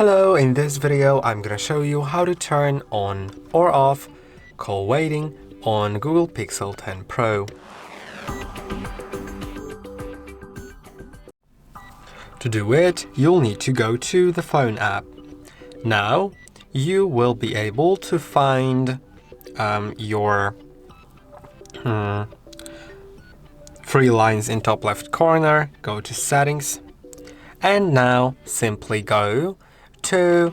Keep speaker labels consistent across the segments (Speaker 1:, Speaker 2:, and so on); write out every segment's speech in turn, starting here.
Speaker 1: Hello, in this video I'm gonna show you how to turn on or off call waiting on Google Pixel 10 Pro. To do it, you'll need to go to the phone app. Now, you will be able to find your three lines in top left corner, go to settings, and now simply go to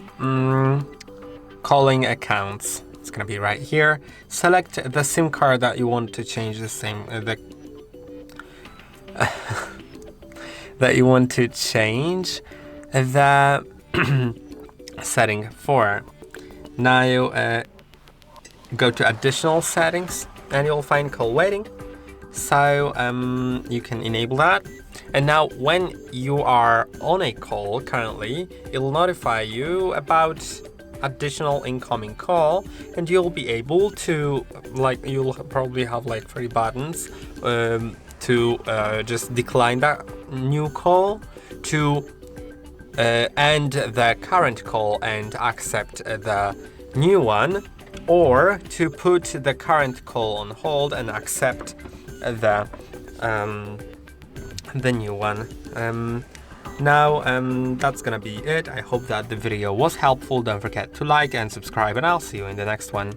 Speaker 1: calling accounts. It's gonna be right here. Select the SIM card that you want to change the SIM that you want to change the setting for. Now you go to additional settings and you'll find call waiting. So you can enable that. And now when you are on a call currently, it'll notify you about additional incoming call, and you'll be able to, you'll probably have like 3 buttons to just decline that new call, to end the current call and accept the new one, or to put the current call on hold and accept the new one. Now that's gonna be it. I hope that the video was helpful. Don't forget to like and subscribe, and I'll see you in the next one.